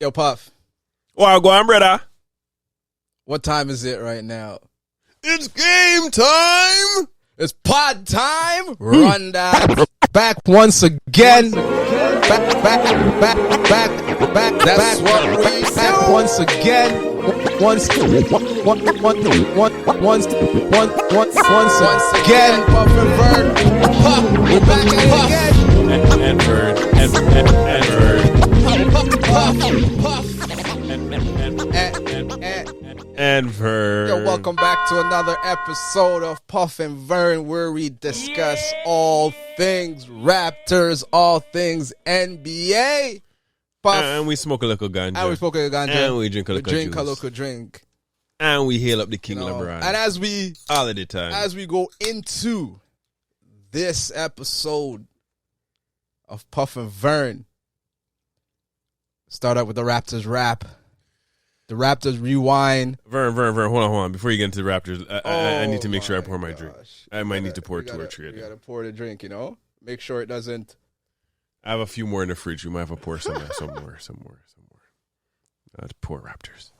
Yo, Puff. Well, go on, brother. What time is it right now? It's game time. It's pod time. Run that. Back once again. Back. That's what we do. Back once again. Once again. Puff and Vern. Puff. We're back again. And Vern. And Vern. Yo, welcome back to another episode of Puff and Vern, where we discuss all things Raptors, all things NBA. Puff. And we smoke a little ganja. And we smoke a ganja. And we drink a little drink juice. a local drink. And we hail up the King LeBron. And as we all of the time, as we go into this episode of Puff and Vern, start out with the Raptors rap. The Raptors rewind. Vern, hold on. Before you get into the Raptors, I need to make sure I pour my drink. I might need to pour two or three. You gotta pour the drink, Make sure it doesn't. I have a few more in the fridge. We might have to pour some more. Poor Raptors.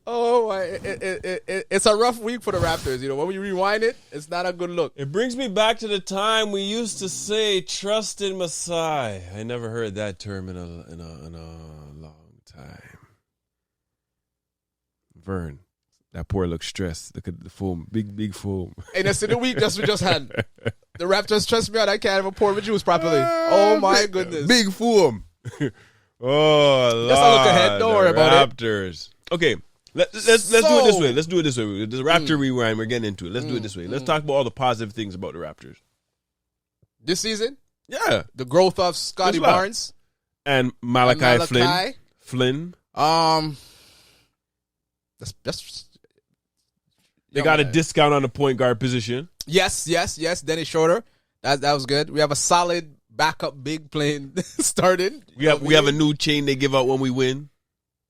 Oh, it's a rough week for the Raptors. When we rewind it, it's not a good look. It brings me back to the time we used to say, trust in Masai. I never heard that term in a long time. Vern, that poor looks stressed. Look at the foam, big foam. Hey, that's in the week that we just had. The Raptors stressed me out. I can't even pour the juice properly. Oh my goodness, big foam. Oh, let's not look ahead. Don't worry about Raptors. Okay, let's do it this way. Let's do it this way. The Raptor rewind. We're getting into it. Let's do it this way. Let's talk about all the positive things about the Raptors this season. Yeah, the growth of Scotty Barnes and Malachi Flynn. That's they got a discount on the point guard position. Yes. Dennis Schroeder. That was good. We have a solid backup big playing started. We have a new chain they give out when we win.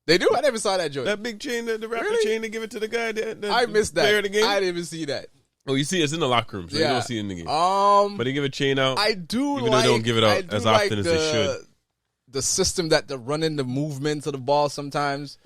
They do? I never saw that joint. That big chain, the Raptor chain they give it to the guy. I missed that. Player of the game. I didn't even see that. Oh, you see it's in the locker room, so you don't see it in the game. But they give a chain out. I do, even though they don't give it out as often as they should. The system that they're running the movement of the ball sometimes.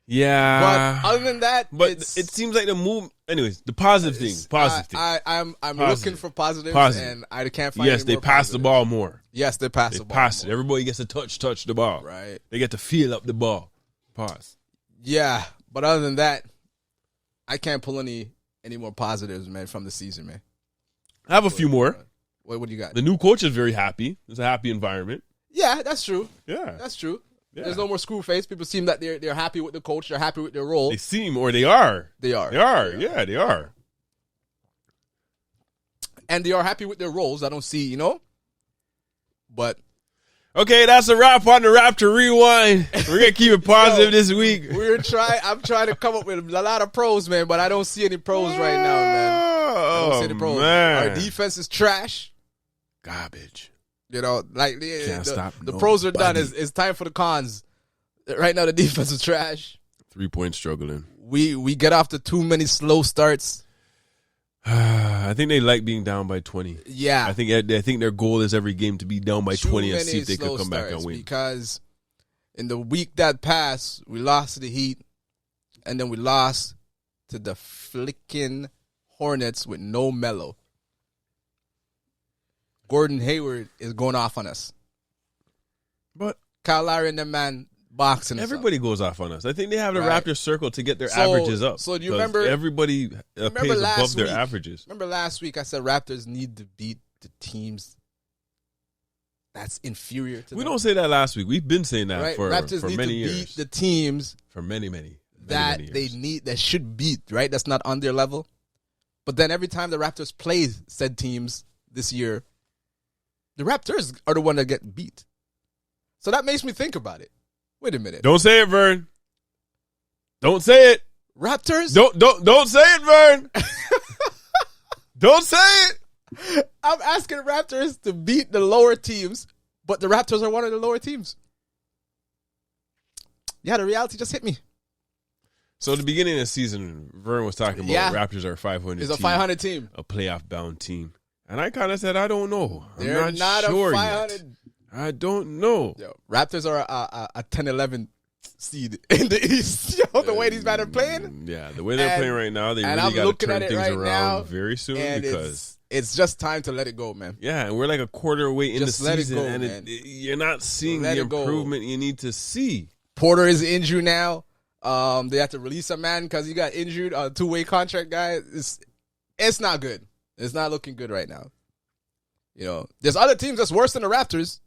Yeah. But other than that, it seems like the move. Anyways, the positive thing. I'm looking for positives, and I can't find. Yes, they pass the ball more. Yes, they pass the ball. Pass it. Everybody gets to touch the ball. Right. They get to feel up the ball. Pause. Yeah, but other than that, I can't pull any more positives, man, from the season, man. I have a few more. What do you got? The new coach is very happy. It's a happy environment. Yeah, that's true. Yeah, that's true. Yeah. There's no more screw face. People seem that they're happy with the coach. They're happy with their role. They seem, or they are. They are. Yeah, they are. And they are happy with their roles. I don't see, But okay, that's a wrap on the Raptor Rewind. We're gonna keep it positive this week. I'm trying to come up with a lot of pros, man, but I don't see any pros right now, man. I don't see any pros. Man. Our defense is trash. Garbage. The pros are done. It's time for the cons. Right now, the defense is trash. 3-point struggling. We get off to too many slow starts. I think they like being down by 20. Yeah. I think their goal is every game to be down by 20 and see if they could come back and win. Because in the week that passed, we lost to the Heat, and then we lost to the flicking Hornets with no Melo. Gordon Hayward is going off on us. But Kyle Lowry and the man boxing us. Everybody goes off on us. I think they have the Raptors circle to get their averages up. So do you remember? Everybody pays above their averages. Remember last week I said Raptors need to beat the teams that's inferior to them. We don't say that last week. We've been saying that for Raptors need many to years. Beat the teams for many years. They need, that should beat, right? That's not on their level. But then every time the Raptors play said teams this year, the Raptors are the one that get beat. So that makes me think about it. Wait a minute. Don't say it, Vern. Don't say it. Raptors? Don't say it, Vern. Don't say it. I'm asking Raptors to beat the lower teams, but the Raptors are one of the lower teams. Yeah, the reality just hit me. So at the beginning of the season, Vern was talking about Raptors are a 500 team. It's a 500 team. A playoff-bound team. And I kind of said, I don't know. They're I'm not sure a 500 yet. I don't know. Yo, Raptors are a 10-11 seed in the East. Yo, the way these men are playing. Yeah, the way they're playing right now, they really got to turn things around very soon because it's just time to let it go, man. Yeah, and we're like a quarter away in the season, go, and you're not seeing the improvement you need to see. Porter is injured now. They have to release a man because he got injured. A two-way contract guy. It's not good. It's not looking good right now. You know, there's other teams that's worse than the Raptors.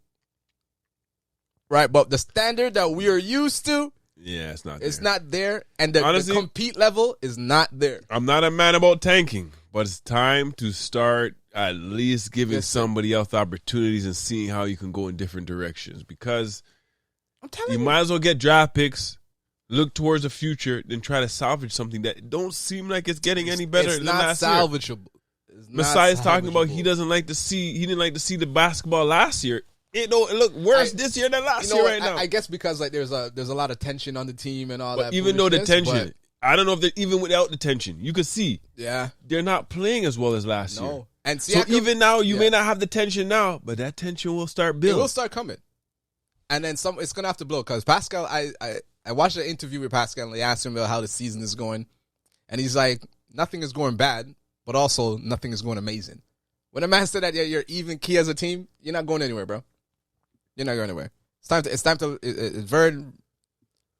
Right, but the standard that we are used to, it's not there. And the compete level is not there. I'm not a man about tanking, but it's time to start at least giving somebody else opportunities and seeing how you can go in different directions. Because you might as well get draft picks, look towards the future, then try to salvage something that don't seem like it's getting any better than last year. Salvageable. Besides talking about he didn't like to see the basketball last year. It don't look worse this year than last year right now. I guess because like there's a lot of tension on the team and all that. Even though the tension, I don't know if they're even without the tension. You could see, they're not playing as well as last year. And so even now, you may not have the tension now, but that tension will start building. It will start coming, and then it's gonna have to blow. Because Pascal, I watched an interview with Pascal and they asked him about how the season is going, and he's like, nothing is going bad, but also nothing is going amazing. When a man said that you're even key as a team, you're not going anywhere, bro. You're not going anywhere. It's time to. Vern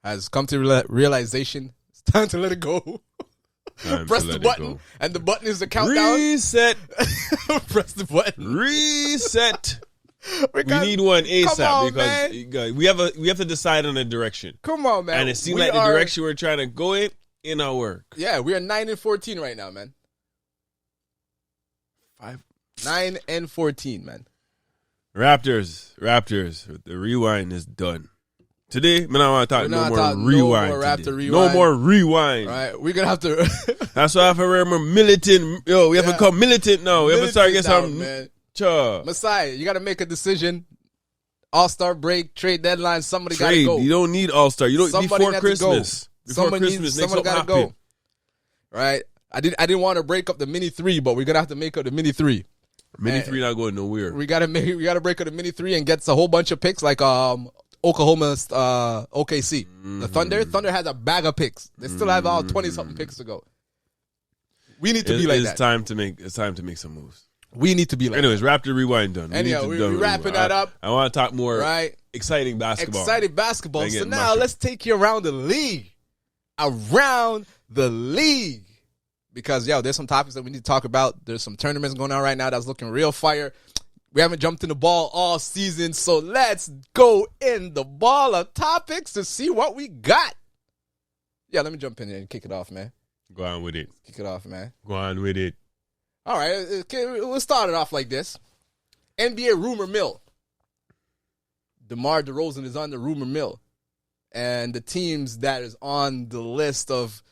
has come to realization. It's time to let it go. Press the button, and the button is the countdown. Reset. Press the button. Reset. We need one ASAP because we have to decide on a direction. Come on, man. And it seems like the direction we're trying to go in our work. Yeah, we are 9-14 right now, man. 9-14, man. Raptors, the rewind is done. Today, man, I want to talk no more rewind. No more rewind. All right, we're going to have to. That's why I have to remember militant. Yo, we have to become militant now. We have to start getting some. Man. Messiah, you got to make a decision. All-star break, trade deadline, somebody got to go. You don't need all-star. You don't before Christmas. Before Christmas, somebody got to go. Right? I didn't want to break up the mini 3, but we're going to have to make up the mini 3. Mini 3 not going nowhere. We gotta break up the mini 3 and get a whole bunch of picks like Oklahoma's OKC. The Thunder has a bag of picks. They still have all 20-something picks to go. We need to be like that. It's time to make some moves. We need to be like that. Anyways, Raptor rewind done. Anyhow, we're wrapping that up. I want to talk more exciting basketball. So now let's take you around the league. Because, there's some topics that we need to talk about. There's some tournaments going on right now that's looking real fire. We haven't jumped in the ball all season, so let's go in the ball of topics to see what we got. Yeah, let me jump in here and kick it off, man. Go on with it. Kick it off, man. Go on with it. All right, we'll start it off like this. NBA rumor mill. DeMar DeRozan is on the rumor mill. And the teams that is on the list of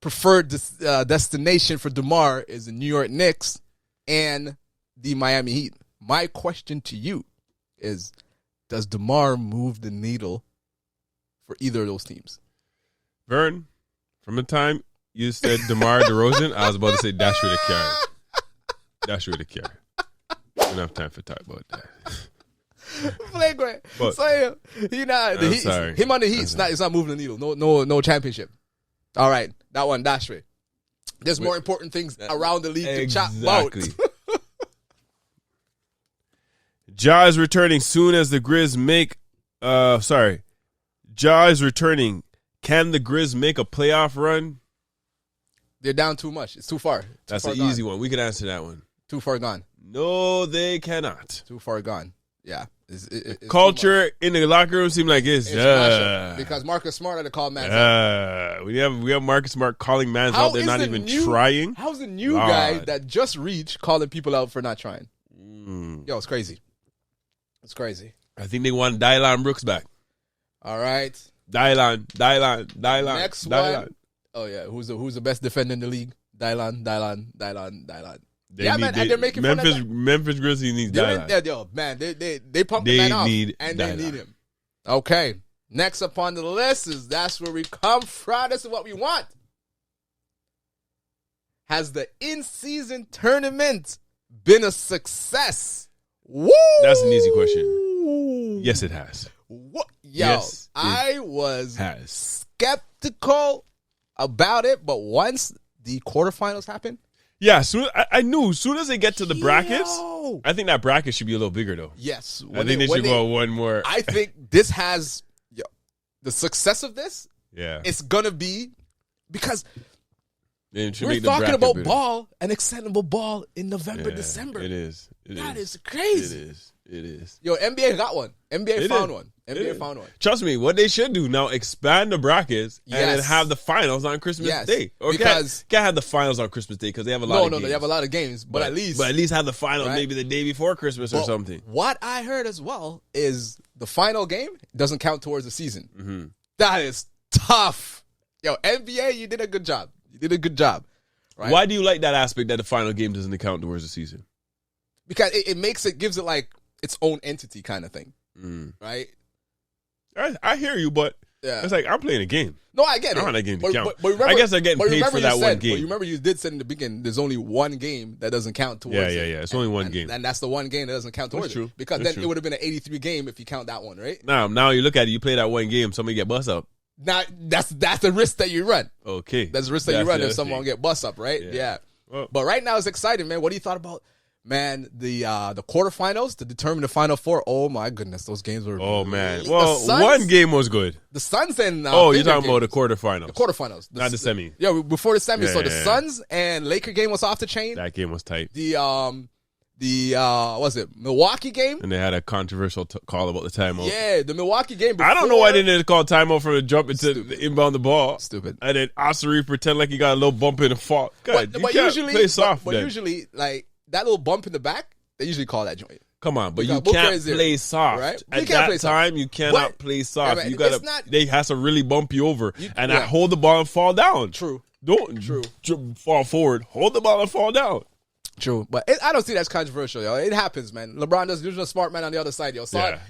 preferred destination for DeMar is the New York Knicks and the Miami Heat. My question to you is, does DeMar move the needle for either of those teams? Vern, from the time you said DeMar DeRozan, I was about to say dash with a carry. Dash with a carry. We don't have time for talk about that. Flagrant. So him on the Heat, it's not moving the needle. No championship. All right, that one, dash with. There's more important things around the league to chat about. Ja is returning soon as the Grizz make. Ja is returning. Can the Grizz make a playoff run? They're down too much. It's too far. That's an easy one. We can answer that one. Too far gone. No, they cannot. Too far gone. Yeah. It's culture in the locker room seem like it's because Marcus Smart had to call man out. We have Marcus Smart calling mans out. They're not even trying. How's the new guy that just reached calling people out for not trying? Yo, it's crazy. It's crazy. I think they want Dylan Brooks back. All right. Dylan. Next one. Oh yeah, who's the best defender in the league? Dylan. Man, and they're making Memphis Grizzlies needs Dylan. They pump the man off, and they need him. Okay, next up on the list is that's where we come from. This is what we want. Has the in-season tournament been a success? Woo! That's an easy question. Yes, it has. What? Yo, Yes, I was has. skeptical about it, but once the quarterfinals happened, Yeah, I knew as soon as they get to the brackets, yo. I think that bracket should be a little bigger though. Yes, I think they should go one more. I think this has the success of this. Yeah, It's gonna be because we're talking about ball and extendable ball in November, December. It is. That is crazy. It is. Yo, NBA got one. NBA found one. NBA found one. Trust me, what they should do now, expand the brackets and then have the finals on Christmas Day. Or because can't have the finals on Christmas Day because they have a lot of games. No, they have a lot of games. But at least have the finals maybe the day before Christmas or something. What I heard as well is the final game doesn't count towards the season. Mm-hmm. That is tough. Yo, NBA, you did a good job. Right? Why do you like that aspect that the final game doesn't count towards the season? Because it gives it like its own entity kind of thing, right? I hear you, but it's like I'm playing a game. No, I get it. I want that game to count. But remember, I guess they're getting paid for that one game. But you remember you did say in the beginning, there's only one game that doesn't count towards it. Yeah. It's only one game. And that's the one game that doesn't count towards it. Because then it would have been an 83 game if you count that one, right? Now you look at it, you play that one game, somebody get bust up. Now, that's the risk that you run. Okay. That's the risk that you run if someone get bust up, right? Yeah. Well, but right now it's exciting, man. What do you thought about, man, the quarterfinals to determine the Final Four? Oh, my goodness. Those games were... Oh, man. Well, one game was good. The Suns and... you're talking about the quarterfinals. The quarterfinals. Not the semi. Yeah, before the semi. So the Suns and Laker game was off the chain. That game was tight. Was it Milwaukee game? And they had a controversial call about the timeout. Yeah, the Milwaukee game. I don't know why they didn't call timeout for the jump into the inbound the ball. Stupid. And then Osiri pretend like he got a little bump in the fall. God, but usually play soft. But usually, like that little bump in the back, they usually call that joint. Come on, but you can't play soft. Right? At that time, you cannot play soft. Yeah, you gotta. They has to really bump you over and hold the ball and fall down. True. Don't fall forward. Hold the ball and fall down. True, but I don't see that's controversial, yo. It happens, man. LeBron does. There's a smart man on the other side, yo.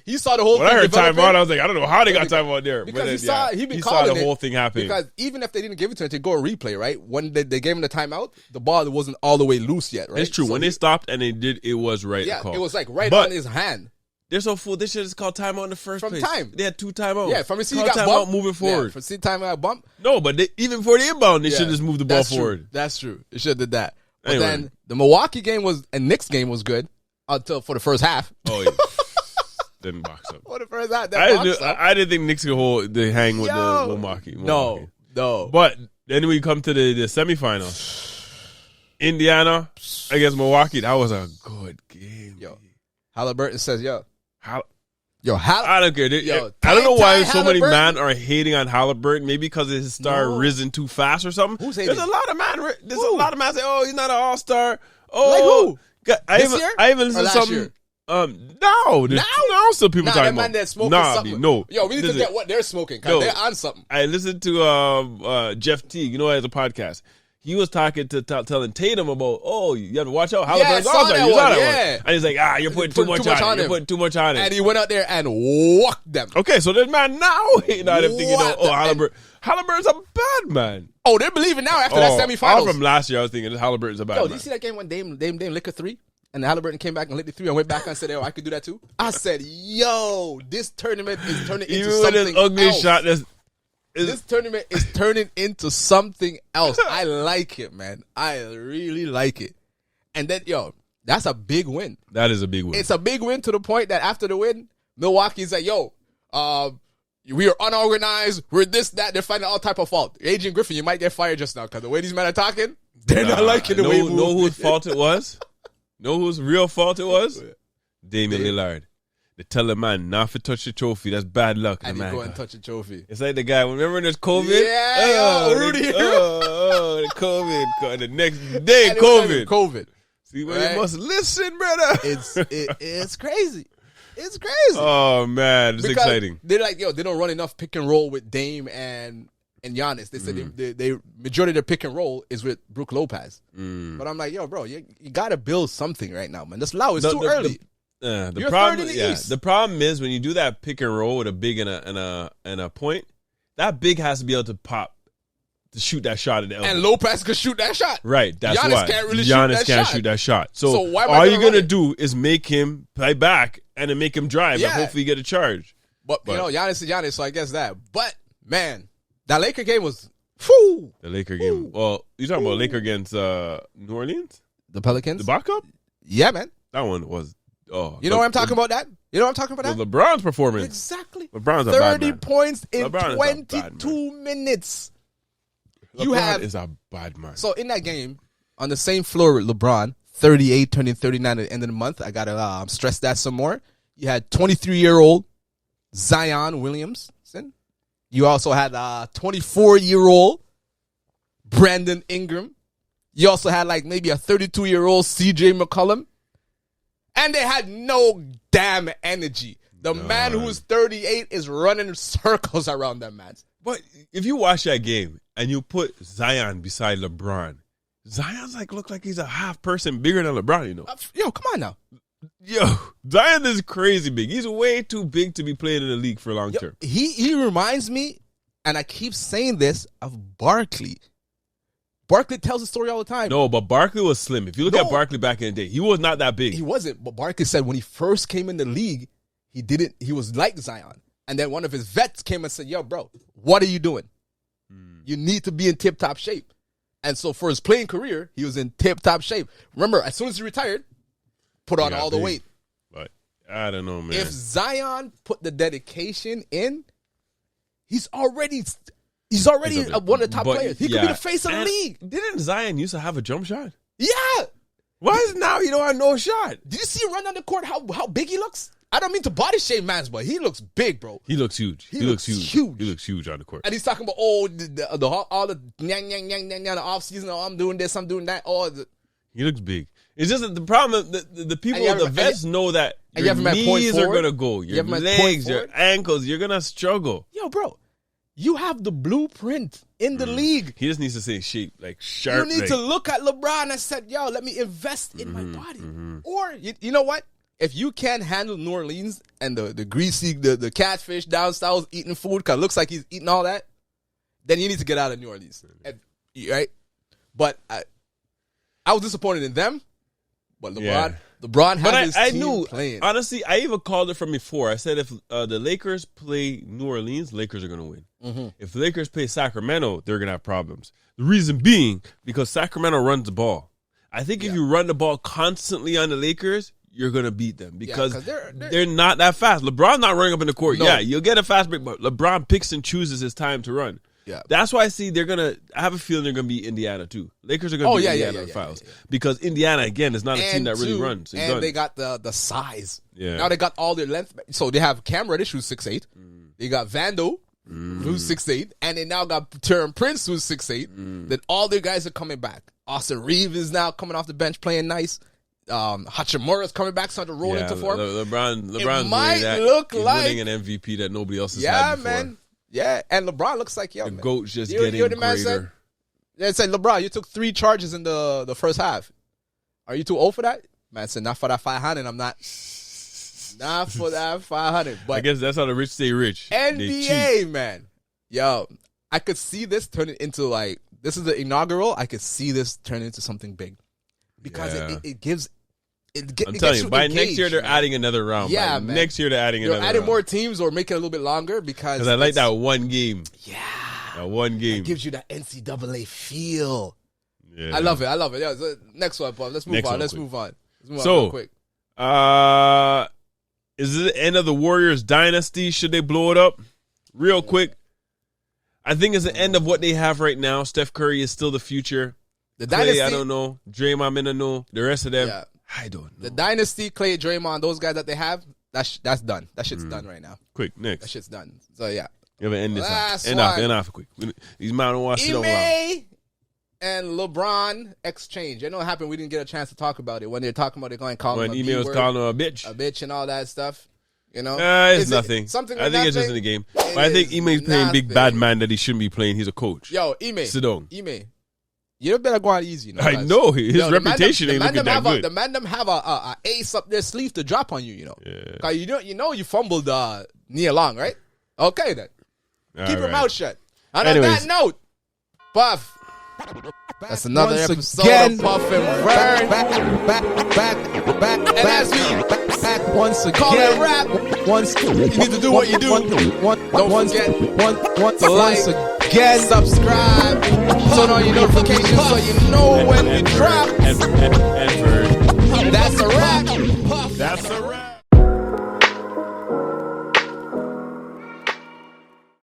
He saw the whole thing. When I heard timeout, I was like, I don't know how they got timeout there. Because he saw the whole thing happening. Because even if they didn't give it to him, they go and replay, right? When they gave him the timeout, the ball wasn't all the way loose yet, right? It's true. So when they stopped and they did, it was right. Yeah, it was like on his hand. They're so fool. This shit is called timeout in the first place. They had 2 timeouts. Yeah, from the scene, you got bumped. Moving forward. Yeah, from the timeout bump. No, but even before the inbound, they should just move the ball forward. That's true. It should have did that. But then the Milwaukee game and Knicks game was good for the first half. Oh, yeah. Didn't box up. For the first half, I didn't think Knicks could hang with the Milwaukee. No. But then we come to the semifinal. Indiana against Milwaukee. That was a good game. Yo, Halliburton says, I don't care. I don't know why so many men are hating on Halliburton. Maybe because his star risen too fast or something. Who's hating? There's a lot of men say, "Oh, he's not an all-star." Oh, like who? I even listened to something. Now still people talking about. That smoking something. No. Yo, we need to get what they're smoking because they're on something. I listened to Jeff Teague. You know, he has a podcast. He was talking to telling Tatum about, you have to watch out. Halliburton's all-star. You saw that one. And he's like, you're putting too much on him. You're putting too much on him. And he went out there and walked them. Okay, so this man now hating on him thinking, Halliburton's a bad man. Oh, they're believing now after that semifinals. From last year, I was thinking Halliburton's a bad man. Did you see that game when Dame licked a 3? And Halliburton came back and lit the 3 and went back and said, I could do that too? I said, this tournament is turning into something ugly else. Shot This tournament is turning into something else. I like it, man. I really like it. And then, that's a big win. That is a big win. It's a big win to the point that after the win, Milwaukee's like, we are unorganized. We're this, that. They're finding all type of fault. Adrian Griffin, you might get fired just now because the way these men are talking, they're not liking the way we move. Know whose fault it was? Know whose real fault it was? Damian Lillard. They tell the man not to touch the trophy. That's bad luck. And he go and touch the trophy. It's like the guy. Remember when there's COVID? Yeah, Rudy. The COVID. The next day, COVID. See, you must listen, brother. It's crazy. It's crazy. Oh man, it's exciting. They're like, they don't run enough pick and roll with Dame and Giannis. They said they majority of their pick and roll is with Brook Lopez. But I'm like, bro, you got to build something right now, man. That's loud. It's too early. The problem is when you do that pick and roll with a big and a point, that big has to be able to pop to shoot that shot at the elbow. And Lopez can shoot that shot. Right, that's Giannis why can't really Giannis can't shoot that shot. So why all you're gonna do is make him play back and then make him drive and hopefully get a charge. But you know, Giannis is Giannis, so I guess that. But man, that Laker game was whew. The Laker game. Well, you talking about Laker against New Orleans? The Pelicans? The backup? Yeah, man. That one was you know what I'm talking about that? You know what I'm talking about that? LeBron's performance. Exactly. LeBron's a 30 bad man. points in LeBron 22 minutes. LeBron is a bad man. So in that game, on the same floor with LeBron, 38 turning 39 at the end of the month. I got to stress that some more. You had 23-year-old Zion Williamson. You also had 24-year-old Brandon Ingram. You also had like maybe a 32-year-old CJ McCollum. And they had no damn energy. The man who is 38 is running circles around them, man. But if you watch that game and you put Zion beside LeBron, Zion's like look like he's a half person bigger than LeBron, you know. Yo, come on now. Yo, Zion is crazy big. He's way too big to be playing in the league for long term. He reminds me, and I keep saying this, of Barkley. Barkley tells the story all the time. No, but Barkley was slim. If you look at Barkley back in the day, he was not that big. He wasn't. But Barkley said when he first came in the league, he was like Zion. And then one of his vets came and said, yo, bro, what are you doing? You need to be in tip-top shape. And so for his playing career, he was in tip-top shape. Remember, as soon as he retired, put on all the weight. But I don't know, man. If Zion put the dedication in, he's already one of the top players. He could be the face of the league. Didn't Zion used to have a jump shot? Yeah. Why is now he don't have no shot? Did you see him run down the court, how big he looks? I don't mean to body shame man's, but he looks big, bro. He looks huge. He looks huge. He looks huge on the court. And he's talking about, all the the off season, I'm doing this, I'm doing that. He looks big. It's just that the problem, the people, the vets know that your knees are going to go. Your legs, your ankles, you're going to struggle. Yo, bro, you have the blueprint in the league. He just needs to stay in shape, like sharp. You need to look at LeBron and said, yo, let me invest in my body. Or, you know what? If you can't handle New Orleans and the greasy, the catfish down south eating food because it looks like he's eating all that, then you need to get out of New Orleans. Right? But I was disappointed in them. But LeBron had his team playing. Honestly, I even called it from before. I said if the Lakers play New Orleans, Lakers are going to win. If the Lakers play Sacramento, they're going to have problems. The reason being because Sacramento runs the ball. I think if you run the ball constantly on the Lakers, you're going to beat them because they're not that fast. LeBron's not running up in the court. No. Yeah, you'll get a fast break, but LeBron picks and chooses his time to run. Yeah, that's why I see I have a feeling they're going to beat Indiana too. Lakers are going to beat Indiana in the finals because Indiana, again, is not a team that really runs. And they got the size. Yeah. Now they got all their length. So they have Cam Reddish, who's 6'8". They got Vando, who's 6'8". And they now got Terran Prince, who's 6'8". Then all their guys are coming back. Austin Reeves is now coming off the bench playing nice. Hachimura's coming back, starting to roll into form. LeBron's might look like winning an MVP that nobody else has had before. Man. Yeah, and LeBron looks like the GOAT's just getting greater. They said, LeBron, you took 3 charges in the first half. Are you too old for that? Man said, not for that 500. I'm not. Not for that 500. But I guess that's how the rich stay rich. NBA, man. Yo, I could see this turning into like, this is the inaugural. I could see this turning into something big. Because it gives... I'm telling you, by next year they're adding another round. Yeah, man. Next year they're adding another round. Adding more teams or making it a little bit longer because I like that one game. Yeah. That one game. It gives you that NCAA feel. Yeah. I love it. Yeah, so next one, Paul. Let's move on. Let's move on real quick. Is it the end of the Warriors dynasty? Should they blow it up? Real quick. I think it's the end of what they have right now. Steph Curry is still the future. The dynasty, Clay, I don't know. Draymond, I don't know. The rest of them, I don't know. The dynasty, Clay, Draymond, those guys that they have, that's done. That shit's done right now. Quick, next. That shit's done. So, yeah. You ever end this off? End off quick. These men don't watch it over. And LeBron exchange. You know what happened? We didn't get a chance to talk about it. When they're talking about it, going to call him a email was calling him a bitch. A bitch and all that stuff. You know? It's nothing. I think it's just in the game. But I think Ime's playing big bad man that he shouldn't be playing. He's a coach. Yo, Ime. Sit down. Ime. You better go out easy. I know. His reputation ain't looking that good. The man them have a ace up their sleeve to drop on you, you know. Yeah. Cause you fumbled Nia Long, right? Okay, then. Keep your mouth shut. And on that note, Puff. That's another episode of Puff and Vern. Back. And as we Once again, call it rap. You need to do what you do. Don't forget to like, again, subscribe, turn on your notifications so you know when we drop. And Vern. That's a wrap. That's a wrap.